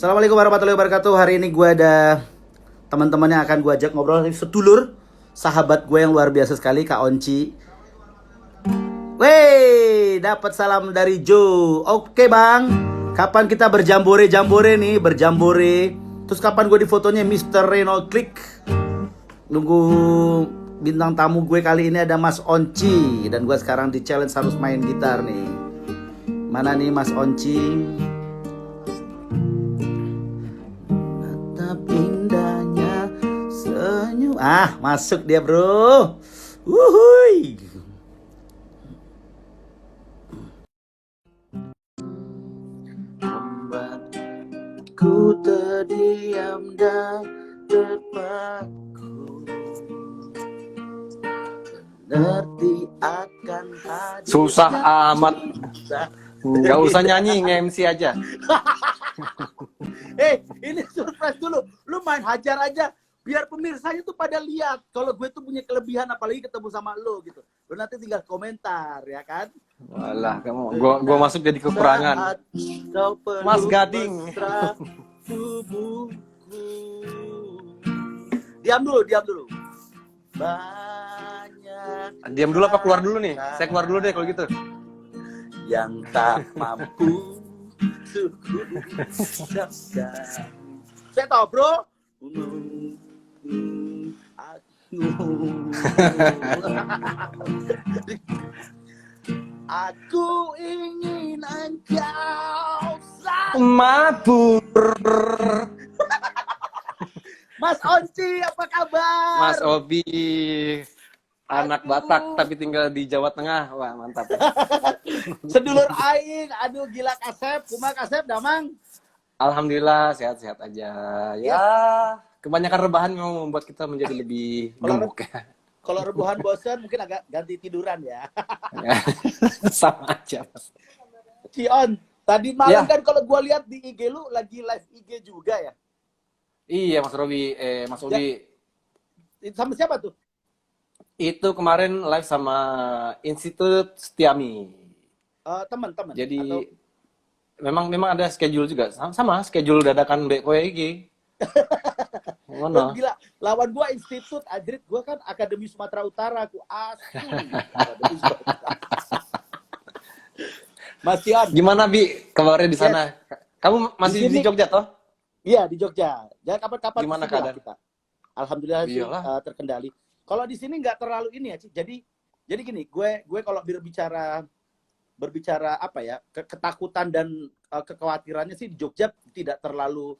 Assalamualaikum warahmatullahi wabarakatuh. Hari ini gue ada teman-teman yang akan gue ajak ngobrol, sedulur, sahabat gue yang luar biasa sekali, Kak Onci. Wey, dapat salam dari Joe. Oke bang, kapan kita berjambore nih, berjambore. Terus kapan gue di fotonya Mr. Renault Click. Nunggu bintang tamu gue kali ini ada Mas Onci. Dan gue sekarang di challenge harus main gitar nih. Mana nih Mas Onci? Indahnya senyum. Masuk dia bro. Wuhui. Membuatku terdiam dan terpaku, mengerti akan hadirnya. Susah amat. Gak usah nyanyi, nge-MC aja. Ini surprise dulu. Lu main hajar aja biar pemirsanya tuh pada lihat kalau gue tuh punya kelebihan, apalagi ketemu sama lo gitu. Lu nanti tinggal komentar ya kan. Walah, kamu gua masuk jadi kekurangan. Mas Gading. Diam dulu. Banyak. Diam dulu apa keluar dulu nih? Saya keluar dulu deh kalau gitu. Yang tak mampu saya tahu bro. Aku ingin engkau mabur. Mas Onci, apa kabar? Mas Obi, anak Batak tapi tinggal di Jawa Tengah. Wah, mantap. Sedulur aing, aduh gila Kasep, kumaha Kasep damang? Alhamdulillah sehat-sehat aja. Ya, kebanyakan rebahan memang membuat kita menjadi lebih gemuk ya. Kalau rebahan bosan mungkin agak ganti tiduran ya. Sama aja, Mas. Cion, tadi malam kan kalau gua lihat di IG lu lagi live IG juga ya? Iya, Mas Robi, Mas Obi. Sama siapa tuh? Itu kemarin live sama Institut Setiami. Teman-teman. Jadi atau... memang ada schedule juga. Sama schedule dadakan BKWG. Ngono. Gila, lawan gua Institut Adrit, gua kan Akademi Sumatera Utara, aku asu. Mas Cion. Gimana Bi kabarnya di sana? Kamu masih di Jogja toh? Iya, di Jogja. Jangan kapan-kapan gimana keadaan kita. Alhamdulillah sih terkendali. Kalau di sini nggak terlalu ini ya, Ci. Jadi gini, gue kalau berbicara apa ya, ketakutan dan kekhawatirannya sih di Jogja tidak terlalu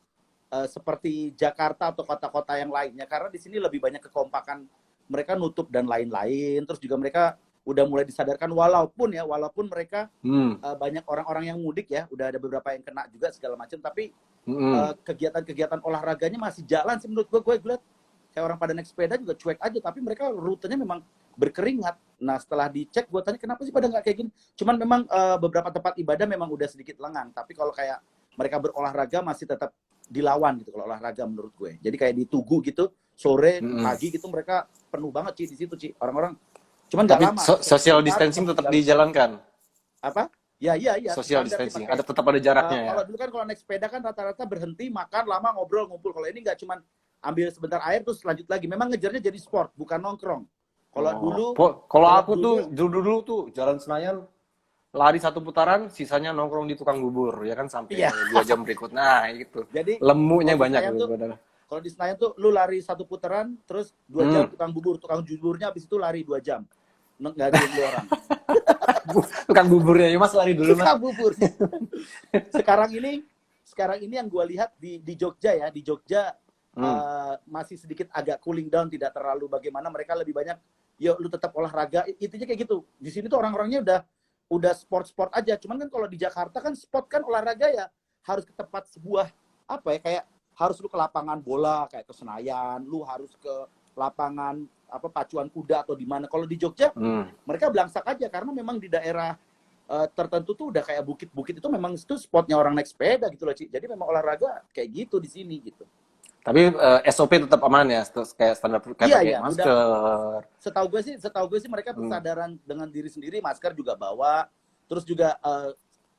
seperti Jakarta atau kota-kota yang lainnya, karena di sini lebih banyak kekompakan, mereka nutup dan lain-lain. Terus juga mereka udah mulai disadarkan walaupun mereka banyak orang-orang yang mudik ya, udah ada beberapa yang kena juga segala macam, tapi kegiatan-kegiatan olahraganya masih jalan sih menurut gue lihat kayak orang pada naik sepeda juga cuek aja, tapi mereka rutenya memang berkeringat. Nah setelah dicek gue tanya kenapa sih pada nggak kayak gini, cuman memang beberapa tempat ibadah memang udah sedikit lengang, tapi kalau kayak mereka berolahraga masih tetap dilawan gitu kalau olahraga menurut gue. Jadi kayak di Tugu gitu sore pagi gitu mereka penuh banget Ci di situ Ci, orang-orang. Cuman nggak lama. Social distancing tetap dijalankan. Apa? Iya. Social distancing. Ada tetap ada jaraknya ya. Kalau dulu kan kalau naik sepeda kan rata-rata berhenti makan lama ngobrol ngumpul. Kalau ini nggak, cuman ambil sebentar air terus lanjut lagi. Memang ngejarnya jadi sport bukan nongkrong. Kalau kalau aku tuh dulu tuh Jalan Senayan lari 1 putaran, sisanya nongkrong di tukang bubur ya kan sampai 2 jam berikut. Nah gitu. Jadi lemunya banyak kalau di Senayan tuh lu lari 1 putaran terus 2 jam tukang buburnya habis itu lari 2 jam. Nggak ada orang. Tukang buburnya ya Mas, lari dulu Mas. Tukang bubur. Sekarang ini yang gue lihat di Jogja ya, masih sedikit agak cooling down, tidak terlalu bagaimana, mereka lebih banyak yuk lu tetap olahraga, intinya kayak gitu. Di sini tuh orang-orangnya udah sport aja. Cuman kan kalau di Jakarta kan sport kan olahraga ya harus ke tempat sebuah apa ya, kayak harus lu ke lapangan bola kayak ke Senayan, lu harus ke lapangan apa pacuan kuda atau di mana. Kalau di Jogja mereka belangsak aja karena memang di daerah tertentu tuh udah kayak bukit-bukit itu memang itu spotnya orang naik sepeda gitu loh Ci. Jadi memang olahraga kayak gitu di sini gitu. Tapi SOP tetap aman ya, kayak standar kayak iya, masker. Setahu gue sih mereka kesadaran dengan diri sendiri, masker juga bawa, terus juga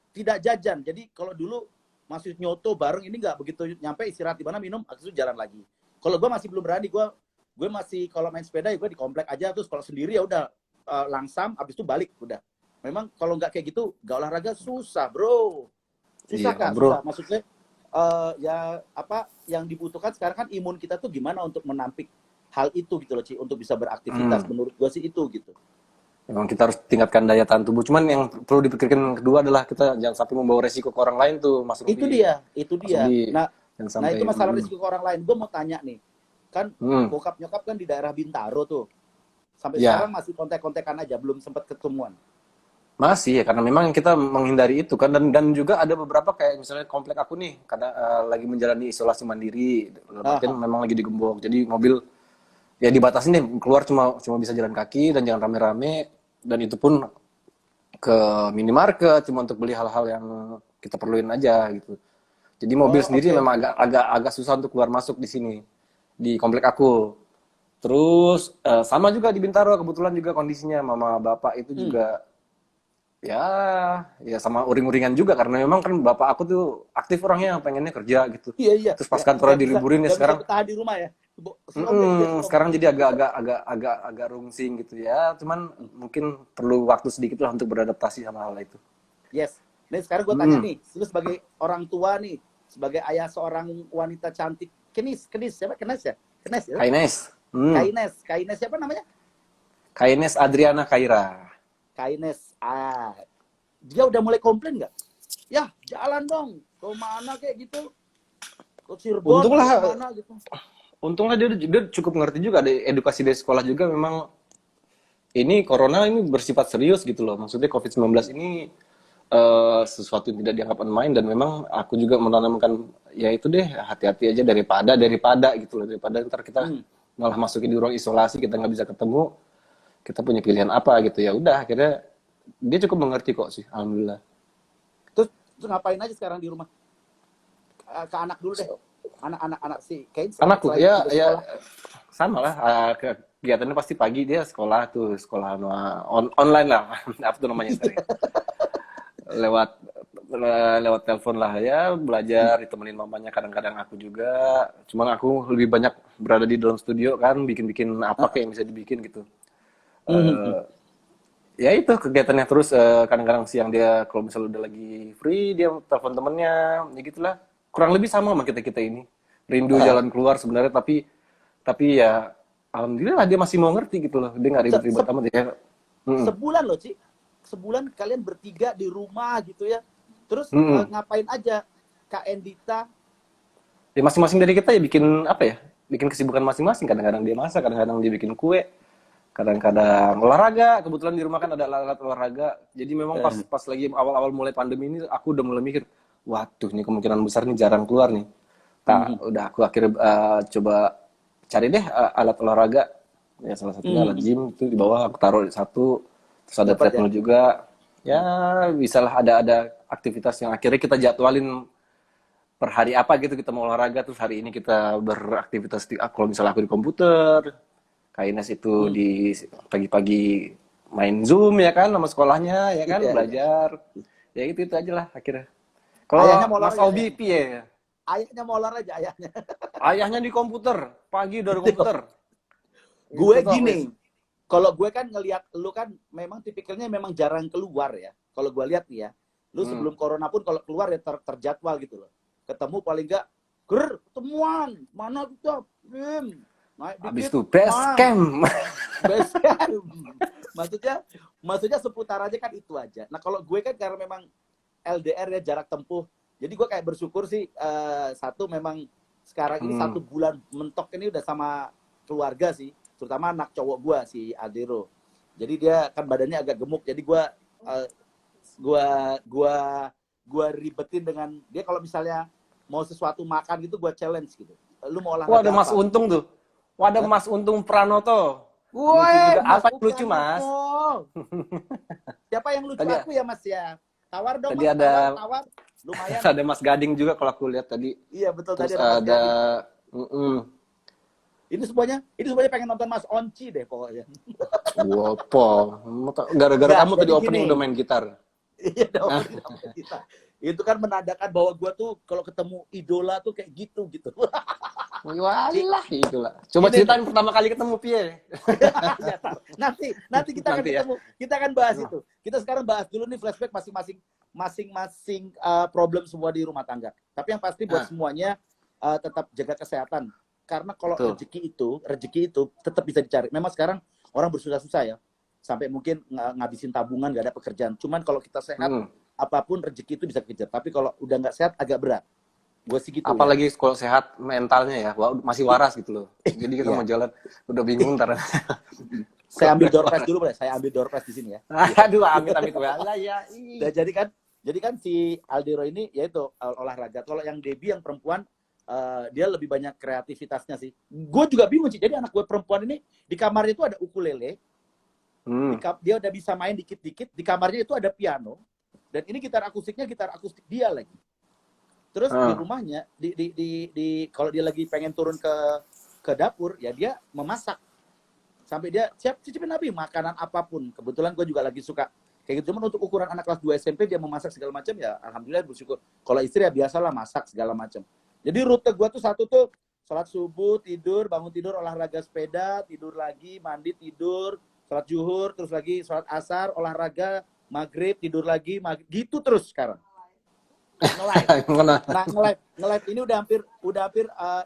tidak jajan. Jadi kalau dulu masih nyoto bareng, ini nggak begitu nyampe istirahat di mana minum, habis itu jalan lagi. Kalau gue masih belum berani, gue masih kalau main sepeda ya gue di komplek aja, terus kalau sendiri ya udah langsam, habis itu balik udah. Memang kalau nggak kayak gitu, nggak olahraga susah bro, susah Iya, Kak, bro. susah. Maksudnya ya apa yang dibutuhkan sekarang kan imun kita tuh gimana untuk menampik hal itu gitu loh Ci, untuk bisa beraktivitas. Menurut gue sih itu gitu. Memang kita harus tingkatkan daya tahan tubuh. Cuman yang perlu dipikirkan kedua adalah kita jangan sampai membawa resiko ke orang lain tuh, Mas Itu Rudi. dia, itu Mas dia. Rudi. Nah, Jangan nah sampai itu masalah risiko ke orang lain. Gue mau tanya nih, kan hmm, bokap nyokap kan di daerah Bintaro tuh. Sampai sekarang ya, masih kontek-kontekan aja, belum sempat ketemuan. masih ya karena memang kita menghindari itu kan dan juga ada beberapa kayak misalnya komplek aku nih karena lagi menjalani isolasi mandiri, artian Aha. memang lagi digembok. Jadi mobil ya dibatasin deh keluar cuma cuma bisa jalan kaki dan jangan rame-rame dan itu pun ke minimarket cuma untuk beli hal-hal yang kita perluin aja gitu. Jadi mobil Oh, sendiri oke. memang agak susah untuk keluar masuk di sini di komplek aku. Terus sama juga di Bintaro kebetulan juga kondisinya mama bapak itu Hmm. juga ya ya sama uring-uringan juga karena memang kan bapak aku tuh aktif orangnya pengennya kerja gitu. Iya, iya. Terus pas kantornya diliburin ya Nggak bisa sekarang bertahan di rumah ya. Si Om ya, iya si Om. sekarang jadi agak rungsing gitu ya. Cuman mungkin perlu waktu sedikit lah untuk beradaptasi sama hal itu. Yes. Nih sekarang gue tanya nih, lu sebagai orang tua nih, sebagai ayah seorang wanita cantik, Kenis siapa? Kenes ya? Kenes ya? Kaines. Kaines siapa namanya? Kaines Adriana Kaira. Kaines. Dia udah mulai komplain nggak? Ya, jalan dong. Ke mana kayak gitu? Ke Cirebon, Untunglah ke mana gitu. Untunglah dia cukup ngerti juga, ada edukasi dari sekolah juga. Memang ini corona ini bersifat serius gitu loh. Maksudnya COVID-19 ini sesuatu yang tidak dianggap main dan memang aku juga menanamkan ya itu deh hati-hati aja daripada gitu loh, daripada ntar kita malah masukin di ruang isolasi kita nggak bisa ketemu, kita punya pilihan apa gitu. Ya udah akhirnya dia cukup mengerti kok sih, alhamdulillah. Terus ngapain aja sekarang di rumah? Ke anak dulu deh. Anak si Kaines. Anakku selain ya udah ya sekolah. sama lah, kegiatannya pasti pagi dia sekolah tuh, sekolah online lah apa tuh namanya sekarang, lewat lewat telepon lah ya, belajar ditemenin mamanya, kadang-kadang aku juga, cuman aku lebih banyak berada di dalam studio kan, bikin-bikin apa kayak yang bisa dibikin gitu. Mhm. Ya itu kegiatannya terus, kadang-kadang siang dia kalau misalnya udah lagi free dia telepon temennya, ya gitulah. Kurang lebih sama sama kita ini, rindu jalan keluar sebenarnya, tapi ya alhamdulillah dia masih mau ngerti gitu loh, dia nggak ribet-ribet amat ya. Sebulan loh, Ci. Sebulan kalian bertiga di rumah gitu ya. Terus ngapain aja? Kak Endita. Ya masing-masing dari kita ya bikin apa ya, bikin kesibukan masing-masing. Kadang-kadang dia masak, kadang-kadang dia bikin kue, kadang-kadang olahraga. Kebetulan di rumah kan ada alat olahraga, jadi memang pas lagi awal-awal mulai pandemi ini aku udah mulai mikir, waduh ini kemungkinan besar nih jarang keluar nih. Udah aku akhirnya coba cari deh alat olahraga, ya salah satunya alat gym itu di bawah aku taruh satu, terus ada treadmill juga, ya bisalah ada aktivitas yang akhirnya kita jadwalin per hari apa gitu kita mau olahraga. Terus hari ini kita beraktivitas kalau misalnya aku di komputer, Kaines itu di pagi-pagi main Zoom ya kan sama sekolahnya ya kan, belajar. Ya itu aja lah akhirnya. Kalau Mas Obi ya? Ayahnya mau olahraga ayahnya. Ayahnya di komputer, pagi udah di komputer. Gue gini, kalau gue kan ngelihat lu kan memang tipikalnya memang jarang keluar ya. Kalau gue lihat nih ya, lu sebelum corona pun kalau keluar ya terjadwal gitu loh. Ketemu paling enggak, ketemuan, mana kita, naik dikit. Habis itu base camp. Base camp. Maksudnya seputar aja kan itu aja. Nah kalau gue kan karena memang LDR ya, jarak tempuh. Jadi gue kayak bersyukur sih, satu memang sekarang ini 1 bulan mentok ini udah sama keluarga sih, terutama anak cowok gue si Adero. Jadi dia kan badannya agak gemuk, jadi gue ribetin dengan dia. Kalau misalnya mau sesuatu makan gitu, gue challenge gitu. Lu mau olahraga? Wah, ada Mas Untung tuh. Wah, ada Mas Untung Pranoto. Woi, apa lucu Mas? Siapa yang lucu? Tadi, aku ya Mas ya. Tawar dong tadi Mas, ada, tawar. Lumayan. Ada Mas Gading juga kalau aku lihat tadi. Iya betul. Terus tadi ada Ini semuanya pengen nonton Mas Onci deh pokoknya. Wopo. Gara-gara kamu tadi opening udah main gitar. Iya, udah main gitar. Itu kan menandakan bahwa gue tuh kalau ketemu idola tuh kayak gitu. Walah, itulah. Coba Ini ceritain pertama kali ketemu Pie. Ya, nanti kita akan Nanti ya. ketemu, kita akan bahas itu. Kita sekarang bahas dulu nih flashback masing-masing problem semua di rumah tangga. Tapi yang pasti buat semuanya tetap jaga kesehatan. Karena kalau rezeki itu tetap bisa dicari. Memang sekarang orang bersusah-susah ya, sampai mungkin ngabisin tabungan, nggak ada pekerjaan. Cuman kalau kita sehat, apapun rezeki itu bisa kejar. Tapi kalau udah nggak sehat agak berat. Gue sih gitu. Apalagi kalau sehat mentalnya ya, masih waras gitu loh. Jadi kita mau jalan udah bingung ntar. Saya ambil door prize dulu, boleh? Saya ambil door prize di sini ya. Aduh, amit lah ya. Nah, jadi kan si Aldero ini yaitu olahraga. Kalau yang Debbie yang perempuan dia lebih banyak kreativitasnya sih. Gue juga bingung sih. Jadi anak gue perempuan ini di kamarnya itu ada ukulele. Dia udah bisa main dikit-dikit. Di kamarnya itu ada piano. Dan ini gitar akustik dia lagi. Terus di rumahnya, kalau dia lagi pengen turun ke dapur, ya dia memasak. Sampai dia siap cicipin Nabi makanan apapun. Kebetulan gue juga lagi suka kayak gitu. Cuman untuk ukuran anak kelas 2 SMP dia memasak segala macam ya, alhamdulillah bersyukur. Kalau istri ya biasalah masak segala macam. Jadi rute gue tuh satu tuh sholat subuh, tidur, bangun tidur, olahraga sepeda, tidur lagi, mandi, tidur, sholat zuhur, terus lagi sholat asar, olahraga, maghrib, tidur lagi, gitu terus sekarang. Nge-live ini udah hampir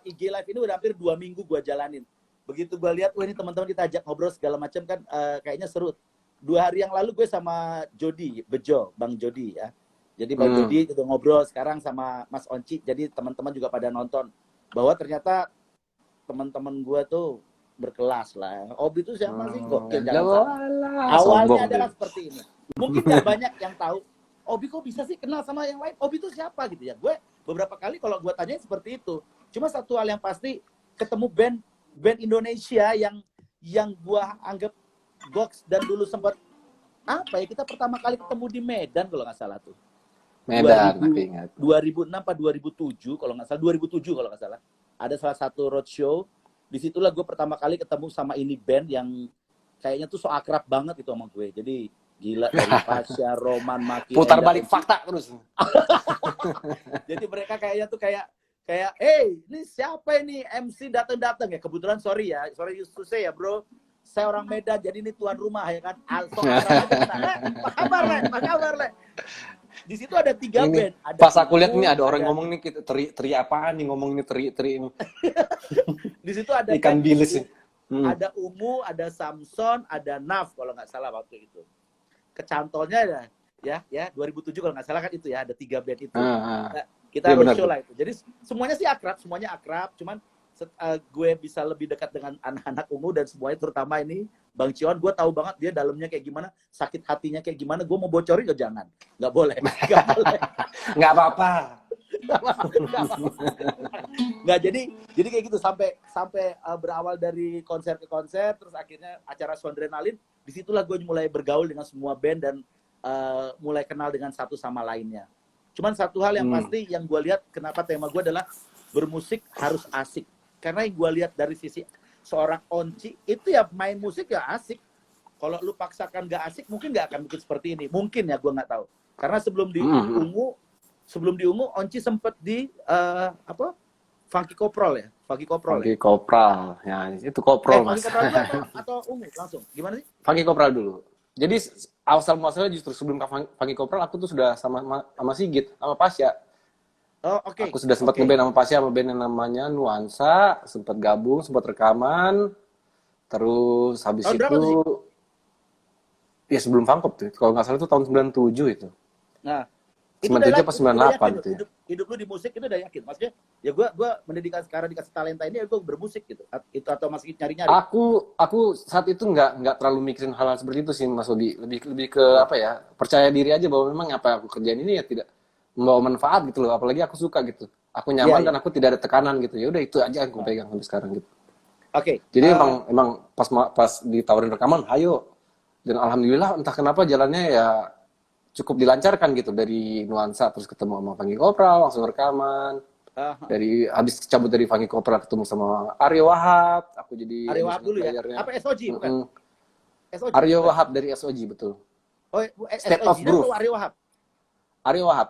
IG live ini udah hampir 2 minggu gua jalanin. Begitu gua lihat, ini teman-teman kita ajak ngobrol segala macam kan, kayaknya seru. 2 hari yang lalu gue sama Jody Bejo, Bang Jody ya. Jadi Bang Jody itu ngobrol sekarang sama Mas Onci. Jadi teman-teman juga pada nonton bahwa ternyata teman-teman gua tuh berkelas lah. Obi itu siapa sih? Gokil, jangan salah. Awalnya adalah seperti ini. Mungkin nggak banyak yang tahu. Obi kok bisa sih kenal sama yang lain? Obi itu siapa gitu ya? Gue beberapa kali kalau gue tanya seperti itu. Cuma satu hal yang pasti, ketemu band Indonesia yang gue anggap goks dan dulu sempat apa ya, kita pertama kali ketemu di Medan kalau nggak salah tuh. Medan, aku ingat. 2006 atau 2007 kalau nggak salah, 2007 kalau nggak salah. Ada salah satu roadshow. Disitulah gue pertama kali ketemu sama ini band yang kayaknya tuh so akrab banget itu sama gue. Jadi gila dari Pasha, Roman, Maki. Putar balik fakta terus. Jadi mereka kayaknya tuh kayak hey, ini siapa ini MC datang ya. Kebetulan sorry to say ya bro. Saya orang Medan, jadi ini tuan rumah ya kan. Apa kabar, Le? Di situ ada 3 band. Pas aku lihat nih ada orang ngomong nih, kita teri apaan nih, ngomong ini teri ini. Di situ ada ikan bilis. Ada Ungu, ada Samson, ada Naf kalau nggak salah waktu itu. Kecantolnya ya 2007 kalau nggak salah kan itu ya, ada 3 band itu. Kita roadshow lah itu. Jadi semuanya sih akrab, cuman gue bisa lebih dekat dengan anak-anak Ungu dan semuanya, terutama ini Bang Cion, gue tahu banget dia dalamnya kayak gimana, sakit hatinya kayak gimana. Gue mau bocorin ke jangan, nggak boleh. Nggak apa-apa. Nggak, jadi kayak gitu sampai berawal dari konser ke konser, terus akhirnya acara Sondrenalin. Disitulah gue mulai bergaul dengan semua band dan mulai kenal dengan satu sama lainnya. Cuman satu hal yang pasti yang gue lihat, kenapa tema gue adalah bermusik harus asik. Karena yang gue lihat dari sisi seorang Onci, itu ya main musik ya asik. Kalau lu paksakan gak asik, mungkin gak akan bikin seperti ini. Mungkin ya, gue gak tahu. Karena sebelum di Ungu, Onci sempet di Funky Kopral ya? Funky Kopral ya, itu Kopral mas. Funky Kopral atau Ungu langsung? Gimana sih? Funky Kopral dulu. Jadi awal muasalnya justru sebelum Funky Kopral, aku tuh sudah sama Sigit, sama Pasya. Oh, oke. Aku sudah sempat ngeband sama Pasya, sama band yang namanya Nuansa, sempat gabung, sempat rekaman. Terus habis itu ya sebelum Funkop tuh. Kalau nggak salah itu tahun 97 itu. Nah, 97 apa 98 tuh. Hidup lu di musik itu udah yakin. Maksudnya ya gue mendidikan sekarang dikasih talenta ini, gue bermusik gitu. Itu atau masih nyari-nyari? Aku saat itu nggak terlalu mikirin hal-hal seperti itu sih Mas Obi. Lebih ke apa ya? Percaya diri aja bahwa memang apa yang aku kerjain ini ya tidak membawa manfaat gitu loh. Apalagi aku suka gitu. Aku nyaman dan aku tidak ada tekanan gitu. Ya udah itu aja yang aku pegang sampai sekarang gitu. Oke. Jadi emang pas ditawarin rekaman, ayo. Dan alhamdulillah entah kenapa jalannya ya cukup dilancarkan gitu, dari Nuansa terus ketemu sama Funky Kopral langsung rekaman. Dari habis cabut dari Funky Kopral ketemu sama Aryo Wahab, aku jadi Aryo Wahab dulu ya. Apa SOG bukan? SOG, Aryo Wahab dari SOG betul. Oh, State of Groove. Aryo Wahab. Aryo Wahab.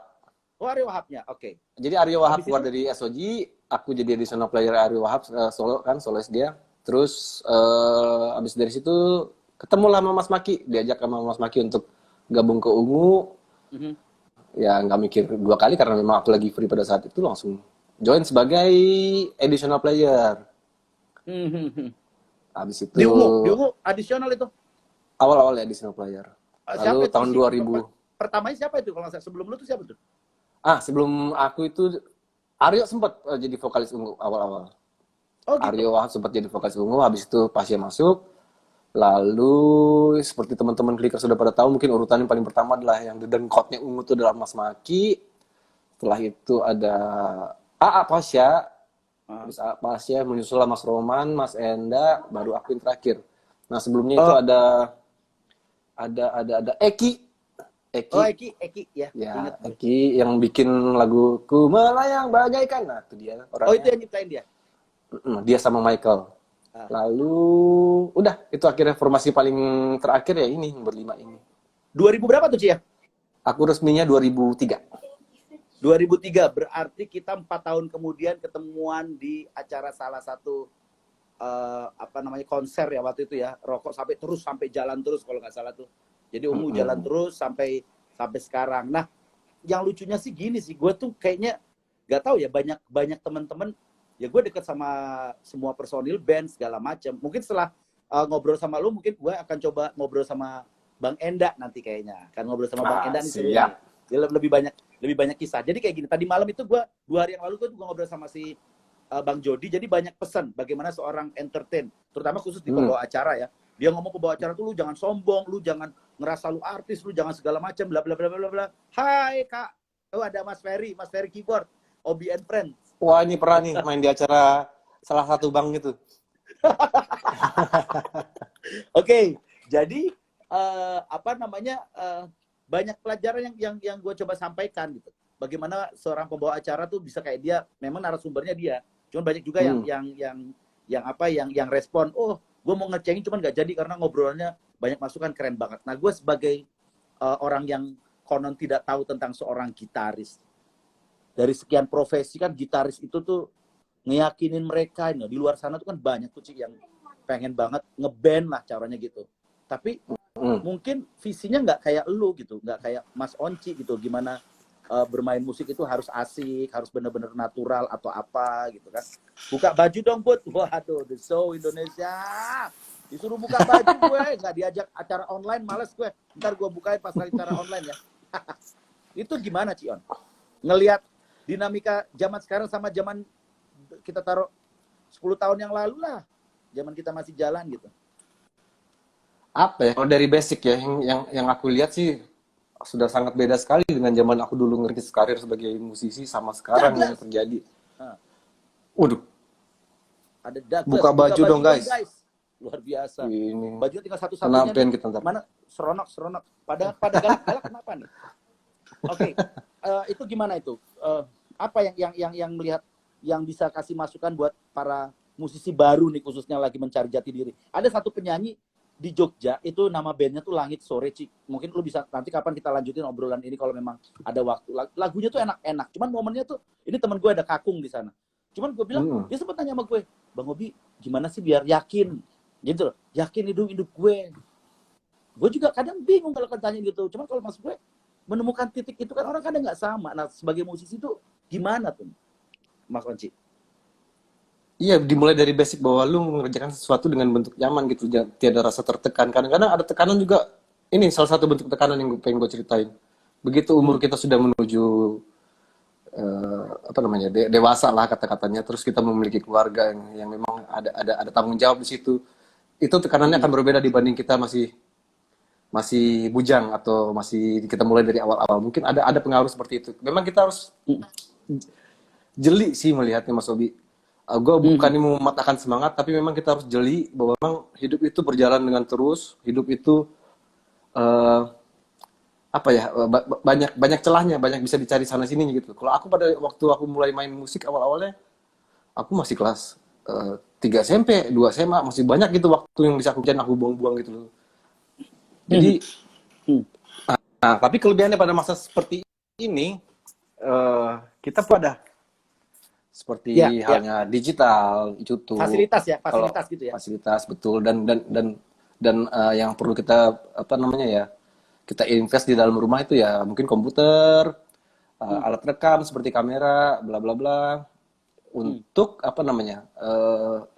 Oh, Aryo Wahabnya, oke. Jadi Aryo Wahab Habis keluar itu? dari SOG, aku jadi additional player Aryo Wahab, solo kan, solois dia. Terus abis dari situ ketemu lah sama Mas Maki, diajak sama Mas Maki untuk gabung ke Ungu. Mhm. Ya nggak mikir dua kali karena memang aku lagi free pada saat itu, langsung join sebagai additional player. Mhm. Abis Di itu Ungu adisional itu. awal-awal ya additional player. Siapa Lalu itu tahun isi 2000. pertamanya siapa itu kalau nggak salah? Sebelum lu tuh siapa tuh? Sebelum aku itu Aryo sempat jadi vokalis Ungu awal-awal. Oh gitu. Aryo Wahab sempat jadi vokalis Ungu, habis itu Pasya masuk. Lalu seperti teman-teman Clicker sudah pada tahu, mungkin urutan yang paling pertama adalah yang dedengkotnya Ungu itu adalah Mas Maki. Setelah itu ada AA Pasya, habis AA Pasya menyusul Mas Roman, Mas Enda, baru aku yang terakhir. Nah sebelumnya itu Oh, ada Eki. oh Eki, Eki ya, ya ingat gue. Eki yang bikin lagu Ku Melayang Bagaikan. Nah itu dia Oh itu orangnya. yang nyiptain dia. Dia sama Michael. Ah. Lalu udah itu akhirnya formasi paling terakhir ya ini berlima ini. 2000 berapa tuh Ci ya? Aku resminya 2003. 2003 berarti kita 4 tahun kemudian ketemuan di acara salah satu apa namanya konser ya waktu itu ya, rokok sampai jalan terus kalau nggak salah tuh. Jadi Ungu jalan terus sampai sekarang. Nah, yang lucunya sih gini sih, gue tuh kayaknya nggak tahu ya, banyak teman-teman ya, gue deket sama semua personil band segala macam. Mungkin setelah ngobrol sama lu, mungkin gue akan coba ngobrol sama Bang Enda nanti kayaknya. Kan ngobrol sama Bang Enda nih seru nih. Dia lebih banyak kisah. Jadi kayak gini, tadi malam itu gue 2 hari yang lalu gue juga ngobrol sama si Bang Jody. Jadi banyak pesan bagaimana seorang entertain, terutama khusus di pembawa acara ya. Dia ngomong pembawa acara tuh, lu jangan sombong, lu jangan ngerasa lu artis, lu jangan segala macam, bla bla bla bla bla. Hai Kak, oh ada Mas Ferry keyboard, Obi and Friends. Wah ini pernah nih main di acara salah satu bank gitu. Oke, jadi apa namanya, banyak pelajaran yang gue coba sampaikan gitu. Bagaimana seorang pembawa acara tuh bisa kayak dia, memang narasumbernya dia. Cuman banyak juga yang respon, oh gue mau ngecengin cuman nggak jadi karena ngobrolnya banyak masukan, keren banget. Nah gue sebagai orang yang konon tidak tahu tentang seorang gitaris, dari sekian profesi kan gitaris itu tuh ngeyakinin mereka di luar sana tuh kan banyak tuh Cik yang pengen banget ngeband lah caranya gitu. Tapi mungkin visinya nggak kayak lu gitu, nggak kayak Mas Onci gitu, gimana bermain musik itu harus asik, harus bener-bener natural atau apa gitu kan. Buka baju dong Bud. Waduh, The Show Indonesia. Disuruh buka baju gue, nggak diajak acara online, males gue. Ntar gue bukain pas lagi acara online ya. Itu gimana Cion? Ngelihat dinamika zaman sekarang sama zaman kita taruh 10 tahun yang lalu lah. Zaman kita masih jalan gitu. Apa ya? Kalau dari basic ya, yang aku lihat sih sudah sangat beda sekali dengan zaman aku dulu ngerintis karir sebagai musisi sama sekarang yang terjadi. Waduh. Ada Douglas, buka baju dong guys. Luar biasa. Ini. Bajunya tinggal satu-satunya. Kita ntar. Mana seronok. Pada galak-galak kenapa nih? Oke. Itu gimana itu? Apa yang melihat, yang bisa kasih masukan buat para musisi baru nih, khususnya lagi mencari jati diri. Ada satu penyanyi di Jogja, itu nama bandnya tuh Langit Sore, Cik. Mungkin lu bisa nanti kapan kita lanjutin obrolan ini kalau memang ada waktu. Lagunya tuh enak-enak. Cuman momennya tuh, ini teman gue ada Kakung di sana. Cuman gue bilang, dia sempat tanya sama gue, Bang Obi, gimana sih biar yakin? Gitu loh, yakin hidup gue. Gue juga kadang bingung kalau tanya gitu. Cuman kalau mas gue, menemukan titik itu kan orang kadang nggak sama. Nah, sebagai musisi tuh gimana tuh, Mas Onci? Iya, dimulai dari basic bahwa lu mengerjakan sesuatu dengan bentuk nyaman gitu, tiada rasa tertekan. Kadang-kadang ada tekanan juga. Ini salah satu bentuk tekanan yang pengen gue ceritain. Begitu umur kita sudah menuju dewasa lah kata-katanya, terus kita memiliki keluarga yang memang ada tanggung jawab di situ. Itu tekanannya akan berbeda dibanding kita masih bujang atau masih kita mulai dari awal-awal. Mungkin ada pengaruh seperti itu. Memang kita harus jeli sih melihatnya Mas Obi. Gue bukan mau mematahkan semangat, tapi memang kita harus jeli bahwa memang hidup itu berjalan dengan terus. Hidup itu banyak celahnya, banyak bisa dicari sana sini gitu. Kalau aku pada waktu aku mulai main musik awal-awalnya, aku masih kelas 3 SMP, 2 SMA, masih banyak gitu waktu yang bisa aku buang-buang gitu loh. Jadi, nah, tapi kelebihannya pada masa seperti ini, kita pada seperti Ya, ya. halnya digital, YouTube, Fasilitas ya, kalau fasilitas gitu ya. fasilitas betul dan yang perlu kita apa namanya ya, kita invest di dalam rumah itu ya mungkin komputer, Hmm, alat rekam seperti kamera, bla bla bla. hmm. Untuk apa namanya,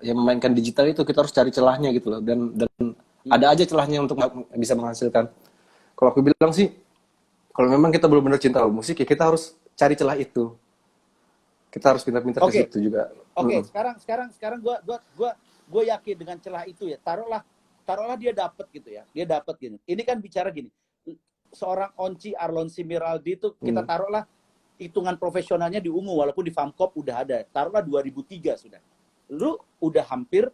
yang memainkan digital itu kita harus cari celahnya gitu loh dan Hmm. ada aja celahnya untuk bisa menghasilkan. Kalau aku bilang sih, kalau memang kita benar-benar cinta musik ya kita harus cari celah itu. Kita harus pintar-pintar ke Oke, situ juga. oke. Sekarang gua yakin dengan celah itu ya. Taruhlah dia dapat gitu ya. Dia dapat gini. Ini kan bicara gini. Seorang Onci Arlon Simiraldi itu kita Mm. taruhlah hitungan profesionalnya di Ungu walaupun di Famkop udah ada. Taruhlah 2003 sudah. Lu udah hampir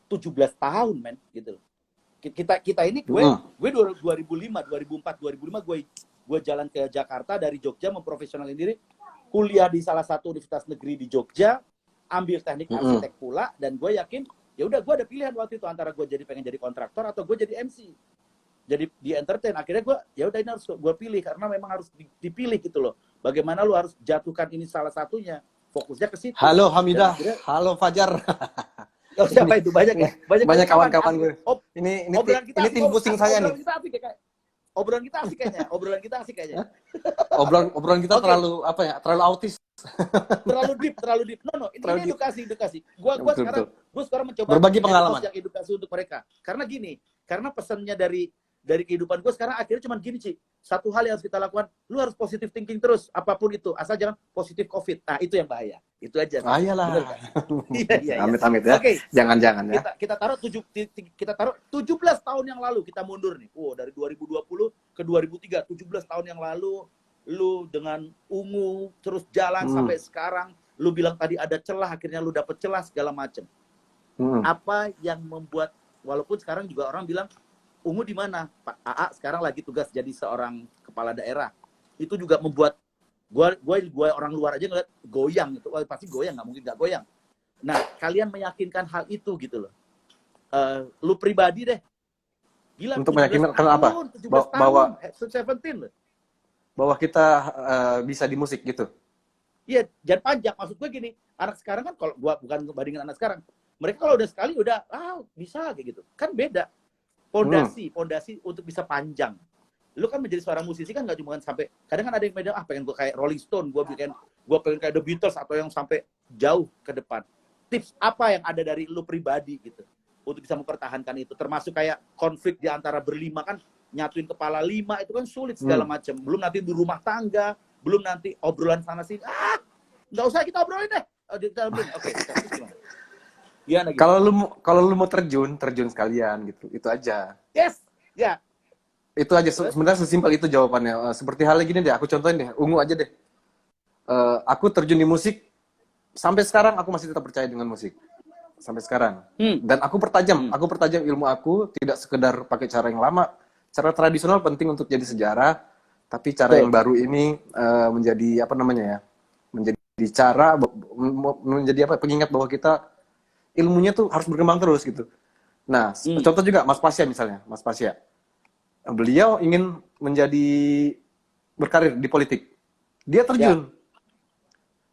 17 tahun men gitu loh. Kita ini Mm. gue 2005, 2004, 2005 gue jalan ke Jakarta dari Jogja memprofesionalkan diri, kuliah di salah satu universitas negeri di Jogja, ambil teknik Mm. arsitek pula, dan gue yakin ya udah gue ada pilihan waktu itu antara gue pengen jadi kontraktor atau gue jadi MC, jadi di entertain. Akhirnya gue ya udah ini harus gue pilih karena memang harus dipilih gitu loh. Bagaimana lu harus jatuhkan ini salah satunya, fokusnya ke situ. Halo Dan Hamidah, akhirnya halo Fajar. oh, siapa itu banyak ya, Banyak kawan. kawan-kawan gue. Obrolan kita Ini tim pusing saya nih. obrolan kita asik ya, obrolan kita asik kayaknya. Obrolan kita Oke, terlalu apa ya? Terlalu autis. terlalu deep. No, Terlalu ini deep. edukasi. Gua Betul, betul. sekarang mencoba Berbagi menjadi pengalaman. host yang edukasi untuk mereka. Karena gini, karena pesannya dari kehidupan gue sekarang akhirnya cuma gini, Ci. Satu hal yang harus kita lakukan, lu harus positive thinking terus, apapun itu, asal jangan positif COVID. Nah, itu yang bahaya. Itu aja. Ah, iyalah. Bener kan? Iya. Amit-amit ya. Oke, Jangan-jangan ya. kita taruh 17 tahun yang lalu kita mundur nih. Dari 2020 ke 2003, 17 tahun yang lalu lu dengan Ungu terus jalan sampai sekarang, lu bilang tadi ada celah, akhirnya lu dapet celah segala macem. Apa yang membuat, walaupun sekarang juga orang bilang Ungu di mana? Pak AA sekarang lagi tugas jadi seorang kepala daerah. Itu juga membuat gua orang luar aja ngeliat goyang itu. Wah, pasti goyang, nggak mungkin nggak goyang. Nah, kalian meyakinkan hal itu gitu loh. Lu pribadi deh. Gila, Untuk meyakinkan apa? 17 Bahwa tahun, 17 loh. bahwa kita bisa di musik gitu. Iya, jangan panjang. Maksud gue gini, anak sekarang kan, kalau gua bukan ngebandingin anak sekarang, mereka kalau udah sekali udah bisa kayak gitu. Kan beda. Pondasi untuk bisa panjang. Lu kan menjadi seorang musisi kan nggak cuma sampai, kadang kan ada yang beda, pengen gue kayak Rolling Stone, gue pengen kayak The Beatles atau yang sampai jauh ke depan. Tips apa yang ada dari lu pribadi gitu untuk bisa mempertahankan itu, termasuk kayak konflik di antara berlima kan, nyatuin kepala lima itu kan sulit segala macam. Belum nanti di rumah tangga, belum nanti obrolan sana sini. Nggak usah kita obrolin deh. Oke, gimana gitu? Kalau lu mau terjun sekalian gitu. Itu aja. Yes. Ya. Itu aja. Sebenarnya sesimpel itu jawabannya. Seperti halnya gini deh, aku contohin deh. Ungu aja deh. Aku terjun di musik sampai sekarang aku masih tetap percaya dengan musik. Sampai sekarang. Dan aku pertajam ilmu aku, tidak sekedar pakai cara yang lama. Cara tradisional penting untuk jadi sejarah, tapi cara yang baru ini menjadi apa namanya ya? Menjadi cara menjadi apa? Pengingat bahwa kita ilmunya tuh harus berkembang terus gitu. Nah, contoh juga Mas Pasya misalnya, Mas Pasya. Beliau ingin berkarir di politik. Dia terjun.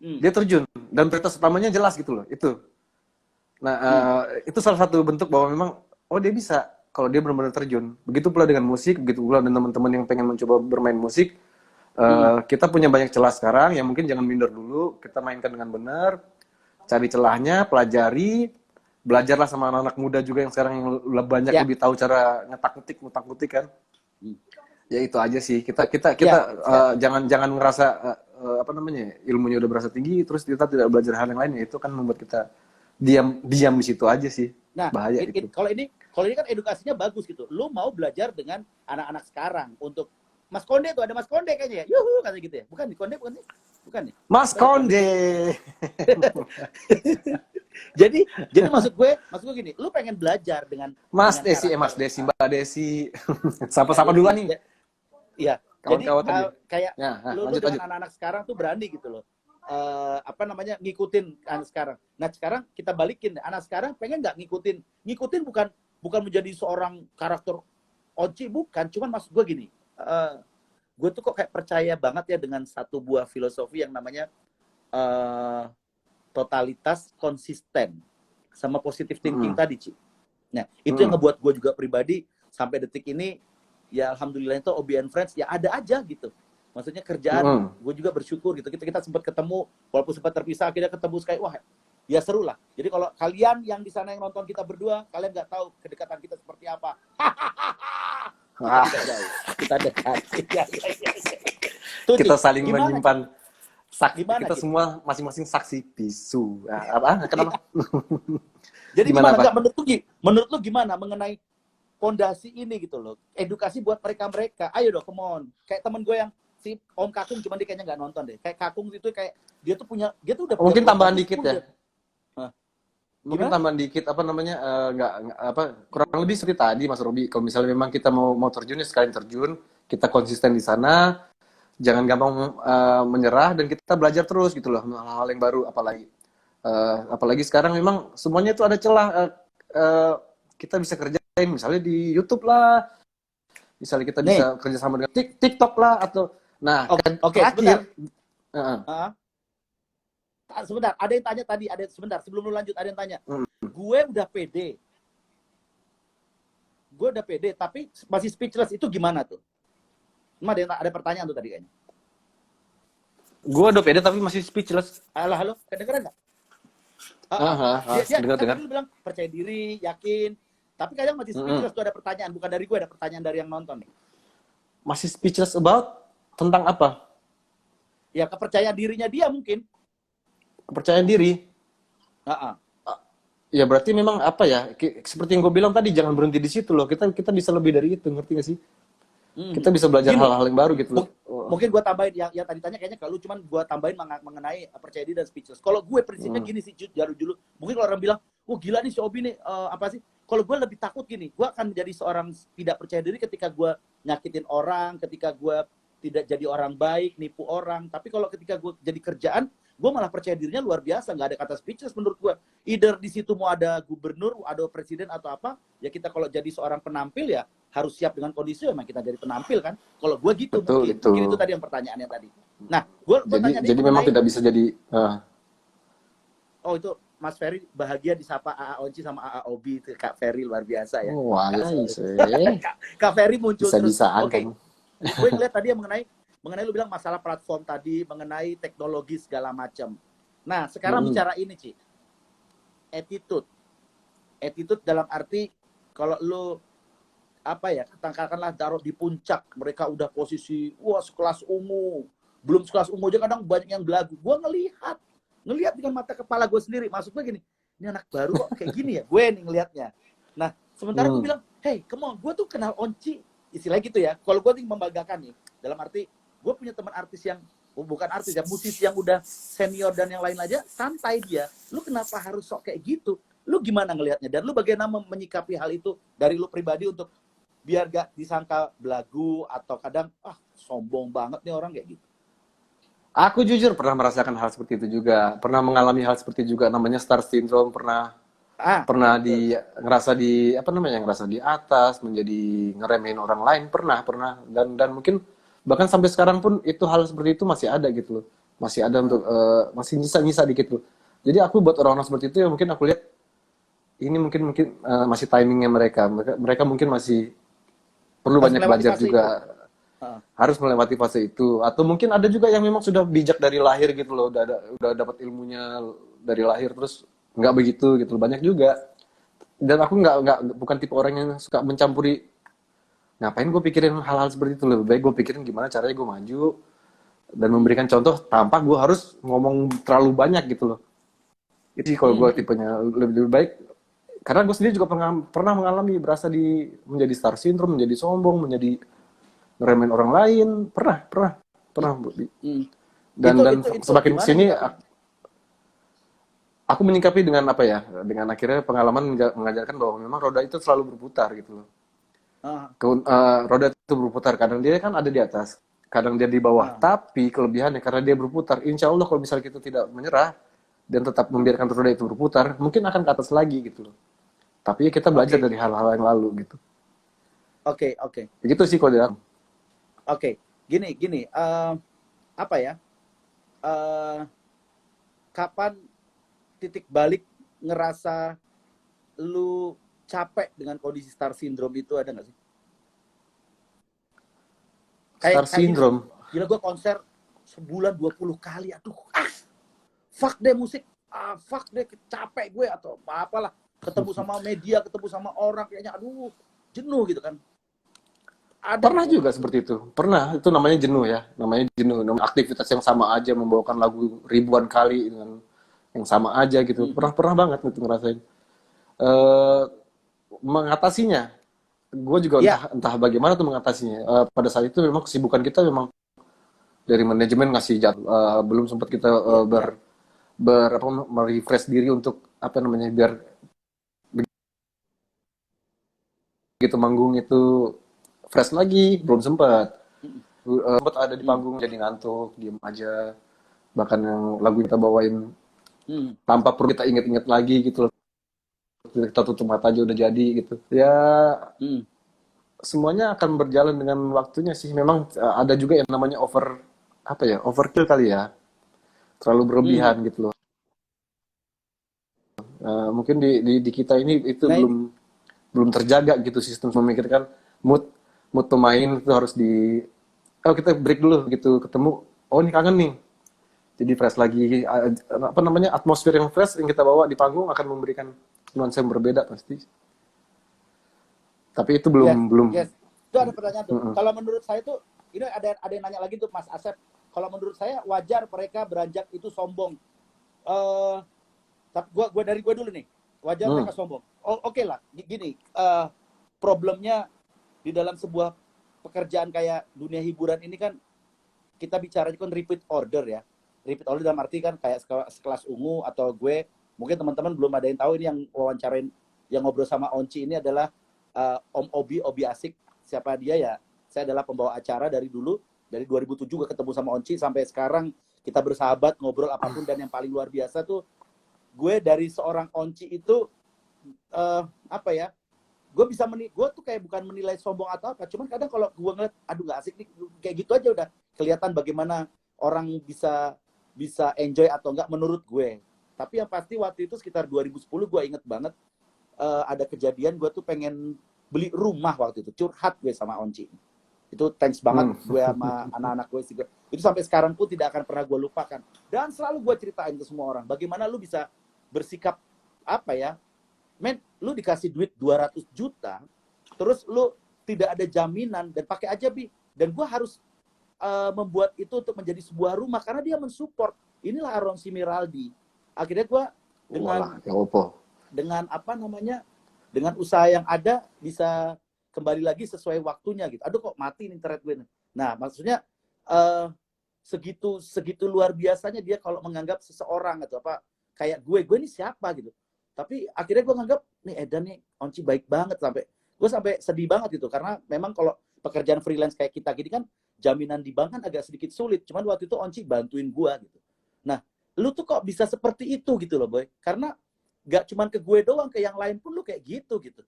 Dia terjun dan prioritas utamanya jelas gitu loh, itu. Nah, itu salah satu bentuk bahwa memang dia bisa kalau dia benar-benar terjun. Begitu pula dengan musik, begitu pula dengan teman-teman yang pengen mencoba bermain musik. Kita punya banyak celah sekarang yang mungkin jangan minder dulu, kita mainkan dengan benar. Cari celahnya, pelajari, belajarlah sama anak-anak muda juga yang sekarang yang banyak lebih tahu cara ngutak-ngutik kan. Ya itu aja sih. Kita jangan ngerasa apa namanya, ilmunya udah berasa tinggi terus kita tidak belajar hal yang lainnya, itu kan membuat kita diam di situ aja sih. Nah, bahaya itu. Kalau ini kan edukasinya bagus gitu. Lu mau belajar dengan anak-anak sekarang untuk Mas Konde tuh, ada Mas Konde kayaknya ya. Yuhu, kata gitu ya. Bukan di Konde, bukan sih? Bukan nih. Mas Konde. jadi maksud gue gini, lu pengen belajar dengan Mas Desi, Mbak Desi. Sapa-sapa duluan nih. Iya. Jadi kayak lu dengan anak-anak sekarang tuh berani gitu loh. Apa namanya, ngikutin anak sekarang. Nah, sekarang kita balikin, anak sekarang pengen nggak ngikutin bukan menjadi seorang karakter Onci, bukan, cuman maksud gue gini, gue tuh kok kayak percaya banget ya dengan satu buah filosofi yang namanya totalitas konsisten sama positive thinking tadi, Ci. Nah, itu yang ngebuat gue juga pribadi sampai detik ini, ya alhamdulillah itu OBN Friends ya ada aja gitu. Maksudnya kerjaan, gue juga bersyukur gitu. Kita sempat ketemu, walaupun sempat terpisah, akhirnya ketemu sekali. Wah, ya seru lah. Jadi kalau kalian yang di sana yang nonton kita berdua, kalian nggak tahu kedekatan kita seperti apa. Kita tidak jauh, kita dekat. Tuh, Kita Ci, saling gimana, menyimpan saksi, gimana, kita Ci? semua masing-masing saksi bisu. Kenapa? Jadi Gimana, gimana? Pak? Enggak, menurut lu gimana mengenai fondasi ini gitu loh? Edukasi buat mereka. Ayo dong, come on. Kayak temen gue yang si Om Kakung, cuman dia kayaknya nggak nonton deh. Kayak Kakung itu kayak dia tuh udah punya Mungkin tambahan program dikit itu ya. udah. Hah? Mungkin Gimana? tambahan dikit kurang lebih seperti tadi Mas Robi, kalau misalnya memang kita mau terjun ya sekalian terjun, kita konsisten di sana, jangan gampang menyerah, dan kita belajar terus gitu loh, hal-hal yang baru, apalagi sekarang memang semuanya itu ada celah, kita bisa kerjain misalnya di YouTube lah, misalnya kita bisa kerja sama dengan TikTok lah, atau Oke, terakhir sebentar, ada yang tanya tadi, sebentar sebelum lu lanjut, ada yang tanya. Gue udah pede, tapi masih speechless, itu gimana tuh? Ada pertanyaan tuh tadi kayaknya. Gue udah pede tapi masih speechless. Halo, kedengeran nggak? Dengar. Tadi lu bilang percaya diri, yakin, tapi kadang masih speechless tuh, ada pertanyaan, bukan dari gue, ada pertanyaan dari yang nonton nih. Masih speechless about tentang apa? Ya kepercayaan dirinya dia mungkin. Kepercayaan diri. Ya berarti memang apa ya? Seperti yang gue bilang tadi, jangan berhenti di situ loh. Kita bisa lebih dari itu, ngerti gak sih? Kita bisa belajar hal-hal yang baru gitu loh. Mungkin gue tambahin yang tadi tanya kayaknya kalau cuman gue tambahin mengenai percaya diri dan speechless. Kalau gue prinsipnya gini sih, dulu. Mungkin kalau orang bilang, wah gila nih si Obi nih, apa sih? Kalau gue lebih takut gini, gue akan menjadi seorang tidak percaya diri ketika gue nyakitin orang, ketika gue tidak jadi orang baik, nipu orang. Tapi kalau ketika gue jadi kerjaan, gue malah percaya dirinya luar biasa, nggak ada kata speechless menurut gue. Either di situ mau ada gubernur, ada presiden atau apa, ya kita kalau jadi seorang penampil ya harus siap dengan kondisi, emang kita jadi penampil kan. Kalau gue gitu, mungkin itu tadi yang pertanyaannya tadi. Nah, gue tanya jadi memang tidak bisa jadi. Oh itu Mas Ferry bahagia disapa AA Onci sama AA Obi, itu Kak Ferry luar biasa ya. Wah, Kak Ferry muncul terus. Oke. Gue ngeliat tadi yang mengenai lu bilang masalah platform tadi, mengenai teknologi segala macam. Nah, sekarang bicara ini, Ci. Attitude dalam arti kalau lu apa ya, katakanlah taruh di puncak, mereka udah posisi sekelas ungu. Belum sekelas ungu aja kadang banyak yang belagu. Gue ngelihat dengan mata kepala gue sendiri. Maksudnya gini, ini anak baru kok kayak gini ya. Gue nih ngelihatnya. Nah, sementara gue bilang, hey, come on, gue tuh kenal Onci. Istilahnya gitu ya. Kalau gue nih membanggakan nih. Dalam arti, gue punya teman artis yang, bukan artis ya, musisi yang udah senior dan yang lain aja, santai dia. Lu kenapa harus sok kayak gitu? Lu gimana ngelihatnya? Dan lu bagaimana menyikapi hal itu dari lu pribadi untuk biar gak disangka belagu atau kadang, sombong banget nih orang kayak gitu. Aku jujur pernah merasakan hal seperti itu juga. Pernah mengalami hal seperti juga, namanya star syndrome. Pernah ngerasa di atas, menjadi ngeremehin orang lain, pernah, dan mungkin bahkan sampai sekarang pun itu hal seperti itu masih ada gitu loh, masih ada untuk masih nyisa dikit loh. Jadi aku buat orang-orang seperti itu ya mungkin aku lihat ini mungkin masih timingnya mereka mungkin masih perlu banyak belajar juga, harus melewati fase itu, atau mungkin ada juga yang memang sudah bijak dari lahir gitu loh, udah dapat ilmunya dari lahir terus nggak begitu gitu, banyak juga. Dan aku bukan tipe orang yang suka mencampuri, ngapain gue pikirin hal-hal seperti itu, lebih baik gue pikirin gimana caranya gue maju dan memberikan contoh tanpa gue harus ngomong terlalu banyak gitu loh. Itu kalau gue tipenya lebih baik, karena gue sendiri juga pernah mengalami menjadi star syndrome, menjadi sombong, menjadi ngeremehin orang lain, pernah. Dan semakin kesini aku menyikapi dengan apa ya? Dengan akhirnya pengalaman mengajarkan bahwa memang roda itu selalu berputar gitu loh. Roda itu berputar, kadang dia kan ada di atas, kadang dia di bawah. Tapi kelebihannya karena dia berputar, insya Allah kalau misalnya kita tidak menyerah dan tetap membiarkan roda itu berputar, mungkin akan ke atas lagi gitu loh. Tapi kita belajar dari hal-hal yang lalu gitu. Oke. Begitu sih kalau dia. Oke. gini, apa ya? Kapan titik balik ngerasa lu capek dengan kondisi star syndrome itu, ada nggak sih? Star Kayak gini deh, syndrome. gila gue konser sebulan 20 kali, aduh, fuck deh musik, fuck deh capek gue atau apalah, ketemu sama media, ketemu sama orang, kayaknya aduh jenuh gitu kan. Ada Pernah nggak? juga seperti itu. Pernah, itu namanya jenuh ya. Namanya jenuh. Namanya aktivitas yang sama aja, membawakan lagu ribuan kali dengan yang sama aja gitu. Pernah banget gitu ngerasain. Eh mengatasinya, gue juga Ya. entah bagaimana tuh mengatasinya. Pada saat itu memang kesibukan kita memang dari manajemen ngasih belum sempat kita Iya, iya. apa merefresh diri untuk apa namanya biar begitu manggung itu fresh lagi, belum sempat. Mm, Sempat ada di mm, panggung jadi ngantuk, diem aja. Bahkan yang lagu kita bawain mm, tanpa perlu kita inget-inget lagi gitu loh. Kita tutup mata aja udah jadi gitu. Ya mm, semuanya akan berjalan dengan waktunya sih. Memang ada juga yang namanya apa ya, overkill kali ya. Terlalu berlebihan mm. gitu loh. Mungkin di kita ini itu Nah belum ini, belum terjaga gitu sistem memikirkan mood mood pemain itu harus oh kita break dulu gitu ketemu, oh ini kangen nih, jadi fresh lagi. Apa namanya, atmosfer yang fresh yang kita bawa di panggung akan memberikan nuansa yang berbeda pasti, tapi itu belum yes, belum yes. Itu ada pertanyaan tuh. Mm-mm. Kalau menurut saya tuh, ini ada yang nanya lagi tuh Mas Asep. Kalau menurut saya wajar mereka beranjak itu sombong. Eh, tapi gua dulu nih. Wajar Hmm. mereka sombong. Oh, oke lah. Gini, problemnya di dalam sebuah pekerjaan kayak dunia hiburan ini kan, kita bicara kan repeat order ya. Repeat order dalam arti kan kayak sekelas Ungu atau gue, mungkin teman-teman belum ada yang tahu, ini yang wawancarain, yang ngobrol sama Onci ini adalah Om Obi Asik. Siapa dia ya? Saya adalah pembawa acara dari dulu, dari 2007 gue ketemu sama Onci sampai sekarang kita bersahabat, ngobrol apapun, dan yang paling luar biasa tuh gue dari seorang Onci itu, apa ya? Gue tuh kayak bukan menilai sombong atau apa, cuman kadang kalau gue ngeliat aduh nggak asik nih, kayak gitu aja udah kelihatan bagaimana orang bisa bisa enjoy atau enggak menurut gue. Tapi yang pasti waktu itu sekitar 2010 gue inget banget, ada kejadian gue tuh pengen beli rumah waktu itu, curhat gue sama Onci. Itu thanks banget Hmm. gue sama anak-anak gue sih. Itu sampai sekarang pun tidak akan pernah gue lupakan. Dan selalu gue ceritain ke semua orang bagaimana lu bisa bersikap, apa ya, men, lu dikasih duit 200 juta, terus lu tidak ada jaminan, dan pakai aja Bi. Dan gue harus membuat itu untuk menjadi sebuah rumah karena dia mensupport. Inilah Aaron Simiraldi. Akhirnya gue dengan Walah, ya opo. dengan apa namanya, dengan usaha yang ada bisa kembali lagi sesuai waktunya gitu. Aduh kok mati internet gue. Nah maksudnya segitu segitu luar biasanya dia kalau menganggap seseorang atau apa, kayak gue ini siapa gitu. Tapi akhirnya gue nganggap nih Edan nih Onci baik banget, sampai gue sampai sedih banget gitu, karena memang kalau pekerjaan freelance kayak kita gini kan jaminan di bank kan agak sedikit sulit. Cuman waktu itu Onci bantuin gue gitu. Nah, lu tuh kok bisa seperti itu gitu loh boy, karena gak cuman ke gue doang, ke yang lain pun lu kayak gitu gitu.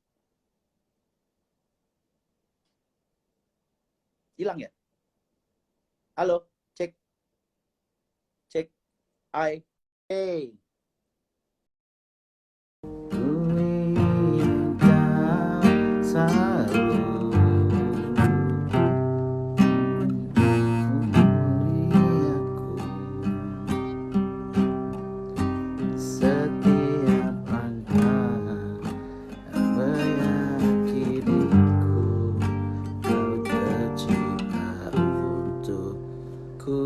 Hilang ya? Halo, cek cek I hey. Setiap langkah yang meyakiniku, kau tercipta untukku.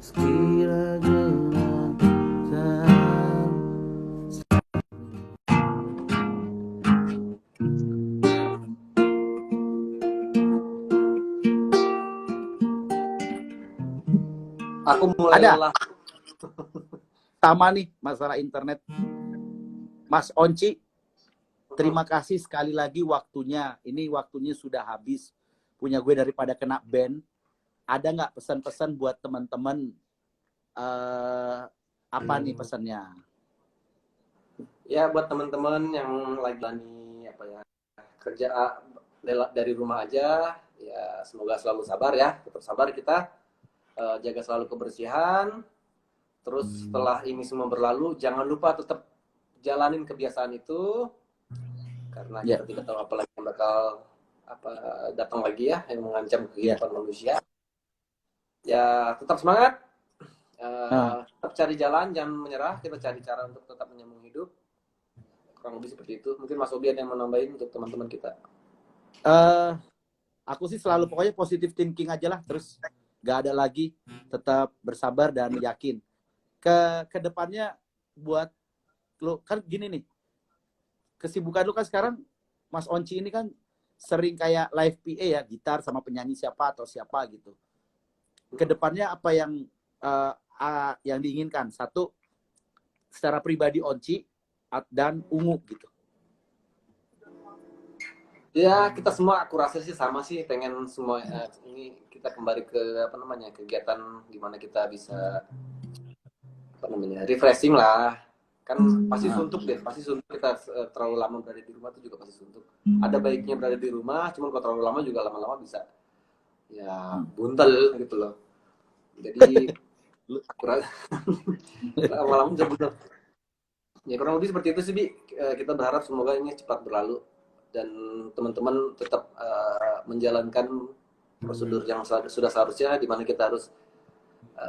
Sekira gelap Aku mulai ada lelah. sama nih masalah internet. Mas Onci, terima kasih sekali lagi waktunya. Ini waktunya sudah habis. Punya gue daripada kena ban. Ada nggak pesan-pesan buat teman-teman? Apa nih pesannya? Ya buat teman-teman yang lagi jalani apa ya, kerja dari rumah aja. Ya semoga selalu sabar ya, tetap sabar kita, jaga selalu kebersihan. Terus setelah ini semua berlalu, jangan lupa tetap jalanin kebiasaan itu, karena kita tidak tahu apa lagi yang bakal datang lagi ya, yang mengancam kehidupan manusia. Ya tetap semangat, tetap cari jalan, jangan menyerah. Kita cari cara untuk tetap menyambung hidup. Kurang lebih seperti itu. Mungkin Mas Obi ada yang mau nambahin untuk teman-teman kita? Aku sih selalu pokoknya positive thinking aja lah, terus gak ada lagi, tetap bersabar dan yakin. Ke depannya buat lo kan gini nih, kesibukan lu kan sekarang Mas Onci ini kan sering kayak live PA ya, gitar sama penyanyi siapa atau siapa gitu. Kedepannya apa yang diinginkan? Satu, secara pribadi Onci dan Ungu gitu. Ya kita semua, aku rasa sih sama sih, pengen semua ini kita kembali ke kegiatan dimana kita bisa refreshing lah. Kan pasti suntuk deh, pasti suntuk kita terlalu lama berada di rumah itu juga pasti suntuk. Ada baiknya berada di rumah, cuman kalau terlalu lama juga lama-lama bisa ya buntel gitu loh. Jadi lama-lama bisa buntel. Ya kurang lebih seperti itu sih, Bi. Kita berharap semoga ini cepat berlalu dan teman-teman tetap menjalankan prosedur yang sudah seharusnya, di mana kita harus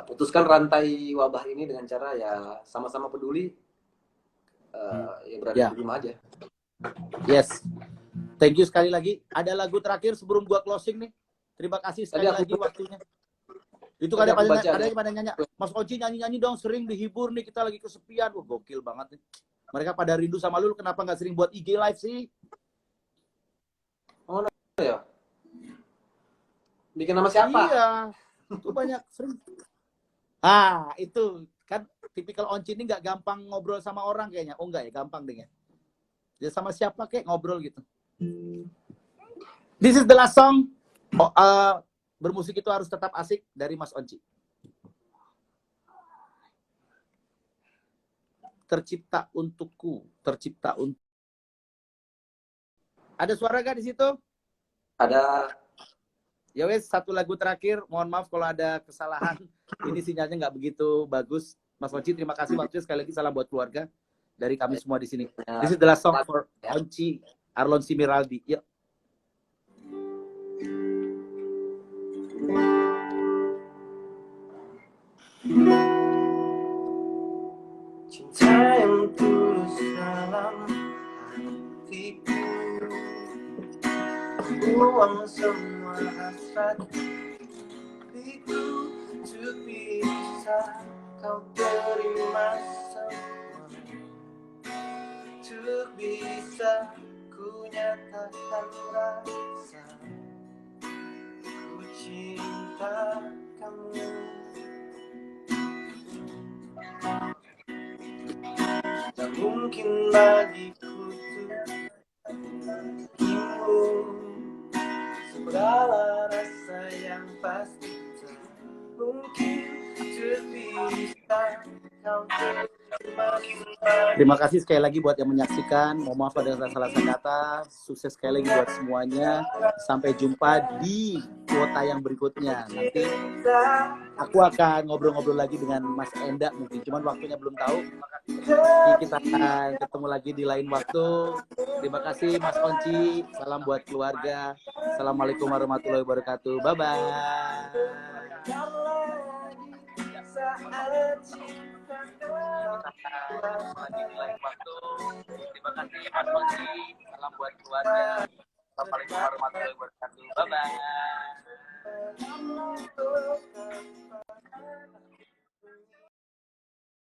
putuskan rantai wabah ini dengan cara ya sama-sama peduli, ya berada di rumah aja. Yes. Thank you sekali lagi. Ada lagu terakhir sebelum gua closing nih. Terima kasih sekali lagi waktunya. Itu ada yang pada nyanyi, Mas Onci nyanyi-nyanyi dong, sering dihibur nih, kita lagi kesepian. Wah, gokil banget nih. Mereka pada rindu sama lu, kenapa nggak sering buat IG live sih? Oh ya. Bikin nama siapa? Iya. Itu banyak sering. Itu kan tipikal Onci ini nggak gampang ngobrol sama orang kayaknya. Oh enggak ya, gampang deh ya. Dia sama siapa kayak ngobrol gitu. This is the last song. Bermusik itu harus tetap asik dari Mas Onci. Tercipta untukku, tercipta untuk. Ada suara gak di situ? Ada. Ya wes, satu lagu terakhir. Mohon maaf kalau ada kesalahan. Ini sinyalnya nggak begitu bagus. Mas Onci, terima kasih waktunya, sekali lagi salam buat keluarga dari kami semua di sini. This is the last song for Onci Arlon Simiraldi. Yuk. Cinta yang tulus dalam hatiku, buang semua hasrat diriku, untuk bisa kau terima semua, untuk bisa ku nyatakan rasa ku cinta kamu. Tak mungkin lagi ku tukimu, segala rasa yang pasti tak mungkin bisa kau terima. Terima kasih sekali lagi buat yang menyaksikan. Mohon maaf ada salah kata. Sukses sekali lagi buat semuanya. Sampai jumpa di kuota yang berikutnya. Nanti aku akan ngobrol-ngobrol lagi dengan Mas Enda mungkin. Cuman waktunya belum tahu. Kita akan ketemu lagi di lain waktu. Terima kasih Mas Onci. Salam buat keluarga. Assalamualaikum warahmatullahi wabarakatuh. Bye-bye. Lagi di lain waktu. Terima kasih Mas Onci. Salam buat keluarga. Assalamualaikum warahmatullahi wabarakatuh. Bye bye.